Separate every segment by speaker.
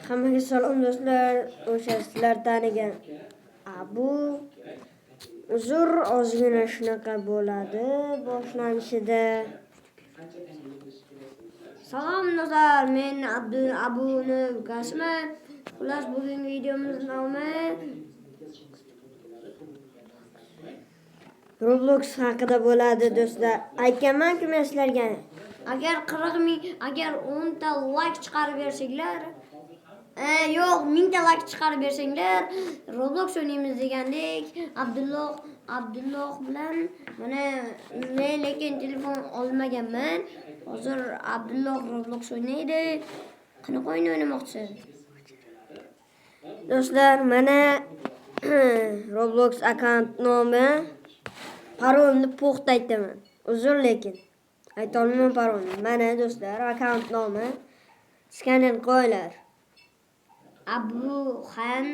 Speaker 1: Hammaga salom do'stlar. O'sha sizlar tanigan Abu uzr ozgina shunaqa bo'ladi boshlanishida. Salom do'stlar, men Abuni ukasiman. Xullas bugungi videomiz nomi Roblox haqida bo'ladi do'stlar. Aytganman-ku men sizlarga. Agar 40 ming, agar 10 ta like chiqarib bersanglar, yo'q, 1000 ta like chiqarib bersanglar, Roblox o'ynaymiz degandek. Abdulloh bilan mana men lekin telefon olmaganman. Hozir Abdulloh Roblox o'ynaydi. Qanaqa o'yin o'ynamoqchisiz? Do'stlar, mana Roblox akkaunt nomi, parolni puxta aytaman. Uzr lekin aytolmayman parolni. Mana do'stlar, akkaunt nomi skaner qo'yinglar. Abuxan.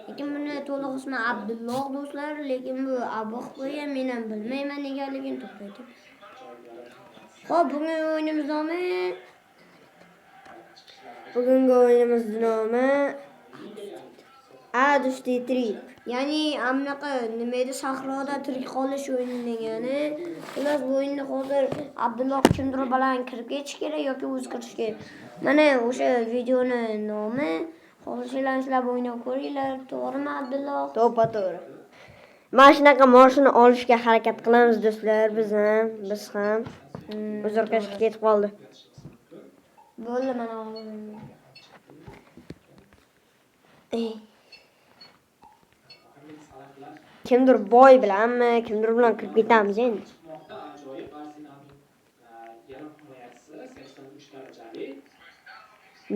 Speaker 1: Lekin buni to'liq ismi Abdulloh do'stlar, lekin bu Abu qo'ygan, men ham bilmayman negaligini to'xtatib. Xo'p, bugungi o'yinimiz nomi Adushti Trip. Ya'ni amnaqa nima edi, sahroda tirik qolish o'yini degani. Xullas bu o'yinni hozir Abdulloh kimdir bilan kirib ketish kerak yoki o'zi kirish kerak. Mana o'sha videoni nomi. Xohlasanglar o'ynab ko'ringlar. To'g'rimi Abdulloh? To'g'ri. Mana shunaqa mashina olishga harakat qilamiz do'stlar, biz ham. Uzrkashga ketib qoldi. Bo'ldi mana o'g'lim. Kimdir boy bilanmi, kimdir bilan kirib ketamiz endi.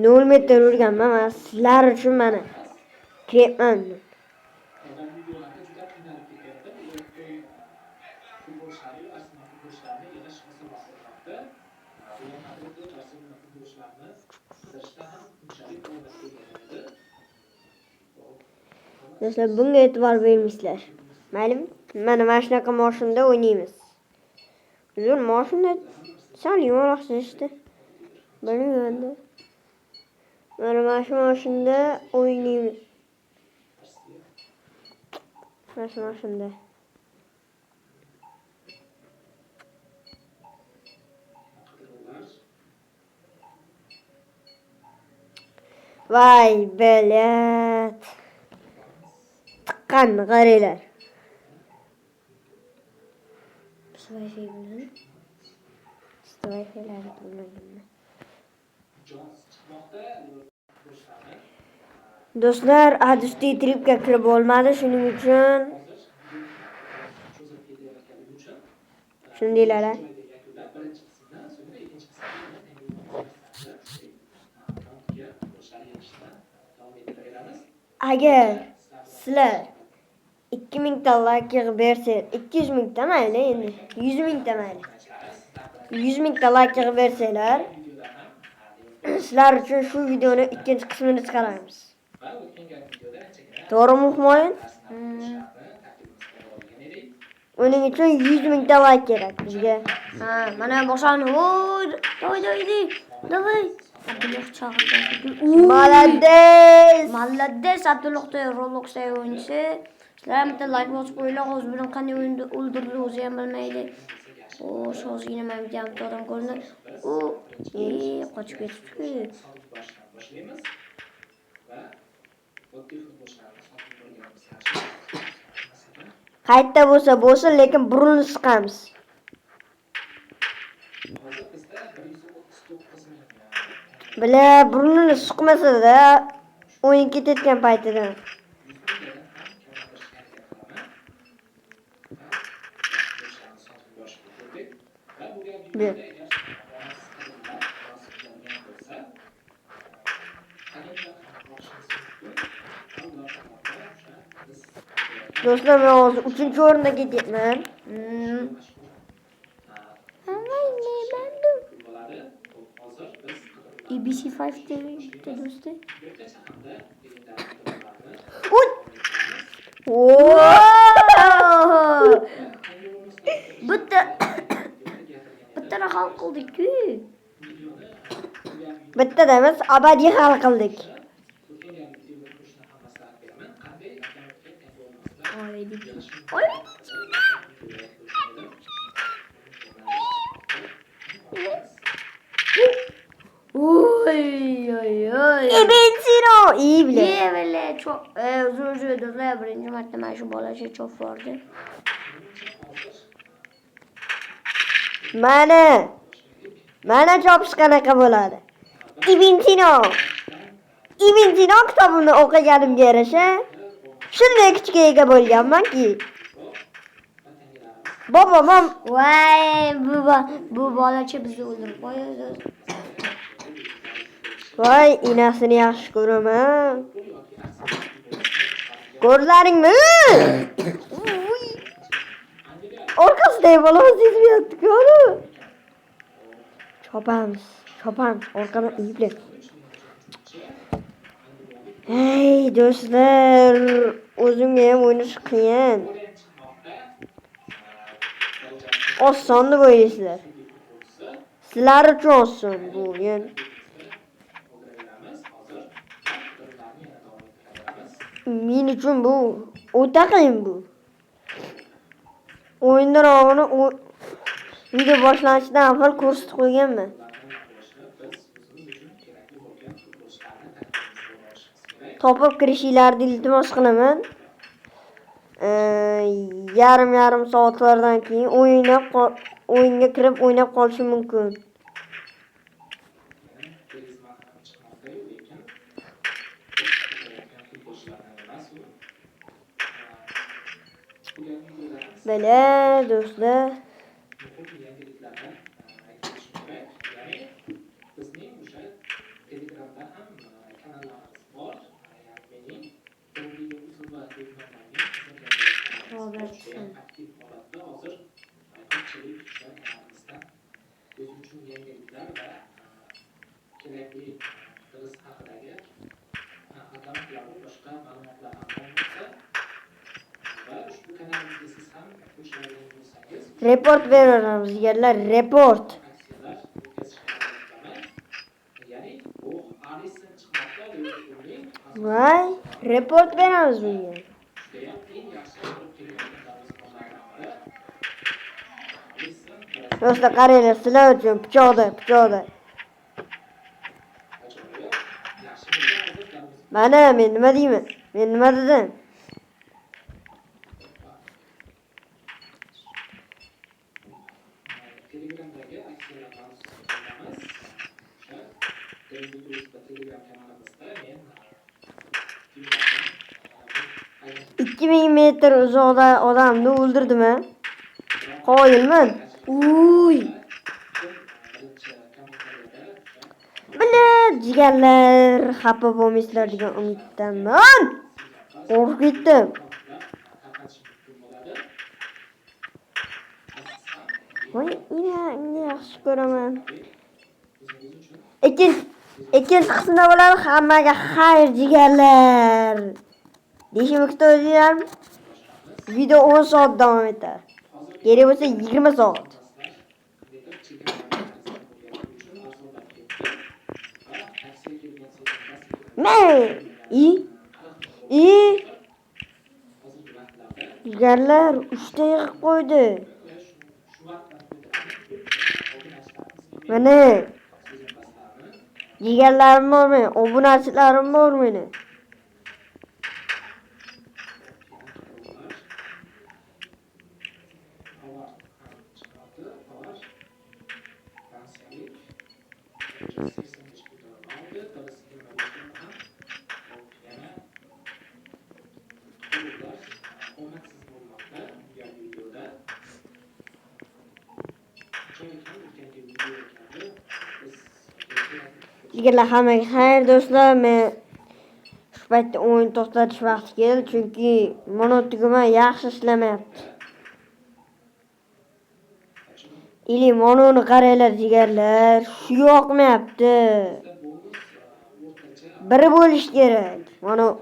Speaker 1: Nol metr urganman, mana sizlar uchun mana kiribman. Do'stlar, bunga e'tibor bermaysizlar. Maylimi? Mana shunaqa mashinada o'ynaymiz. Uzr, mashina sal yumaloqsiz işte. Bilmayman-da. Mana shu mashinada o'ynaymiz. Mana shu mashinada. Vay belet. Tıqqan qaranglar. Wi-Fi'larni to'plaganman. Do'stlar, Adushti Tripga kirib olmadi, shuning uchun shundaylar. Agar sizlar 2000 ta like yig'ib bersangiz, 200 ming ta mayli endi, 100 ming ta mayli. 100 ming ta like yig'ib bersanglar, sizlar uchun shu videoni ikkinchi qismini chiqaramiz. To'g'rimi Humoyun? Uning uchun 100 ming ta like kerak bizga. Mana boshlanib. Davay. Abdulloh chaqirdi. Malades Abdulloh Robloxda o'yinchi. Sizlar ham bitta like bosib qo'yinglar. Hozir bilan qanday o'yinda o'ldirdi o'zi ham bilmaydi. Shozgina men bitta odam ko'rindi. Qochib ketibdi. Qayerda bo'lsa, lekin burunni siqamiz. Bila burnini suqmasa-da o'yin ketayotgan paytida. Do'stlar, men hozir 3-o'rinda ketyapman. ABC5 bitta do'stlar. Bitta hal qildik-ku.
Speaker 2: Bitta demas abadiy hal qildik.
Speaker 1: Oy. Oy oy oy.
Speaker 2: Benzino iyi bile.
Speaker 1: Niye böyle çok uzun süredir birinci marta ben şu bolacha çok vardı.
Speaker 2: Mana chopish qanaqa bo'ladi? Ibn Sino kitobini o'qiganimga yarasha shunday kuchga ega bo'lganmanki, bobom
Speaker 1: Vay bu bolacha bizni o'ldirib qo'yadi.
Speaker 2: voy inasini yaxshi ko'raman. Ko'rlaringmi? Orqasidagi bolamiz sezmayapti-ku. Chopamiz. Orqadan iyibli. Hey do'stlar, o'zimga ham o'ynash qiyin. Oson deb o'ylaysizlar. Sizlar uchun oson bu o'yin. Men uchun bu o'ta qiyin bu. O'yindan oldin video boshlanishidan avval ko'rsatib qo'yganman. Topib kirishinglarni iltimos qilaman. Yarim soatlardan keyin o'yinga kirib o'ynab qolishim mumkin. Böyle do'stlar. Report veriyoruz yerler report. Vay report veriyoruz bu yer. Do'stlar qaranglar, sizlar uchun pichoqda. Mana men nima deyman? Men nima dedim? ...2000 metr uzoqda odamni o'ldirdim ha. Qoyilman. Uy. Bilet jigarlar xafa bo'lmaysizlar degan umiddaman. Qo'rqib ketdim. Voy, ina yaxshi ko'raman. Ikkinchi qismda bo'ladi. Hammaga xayr jigarlar. Deyishim kutadilar. Video 10 soat davom etadi. Kerak bo'lsa 20 soat. Jigarlar 3 ta yig'ib qo'ydi. Mana jigarlarim bormi? Obunachilarim bor meni. Jigarlar hammaga xayr do'stlar. Men shu paytda o'yin to'xtatish vaqti keldi, chunki monotugma yaxshi ishlamayapti. Ili mononi qaranglar jigarlar, shu yoqmayapti. Biri bo'lish kerak.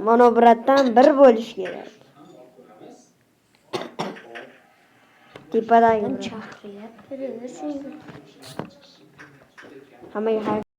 Speaker 2: Mono biratdan biri bo'lish kerak. Tepadagi
Speaker 1: Chaqirib turishing.
Speaker 2: hammaga xayr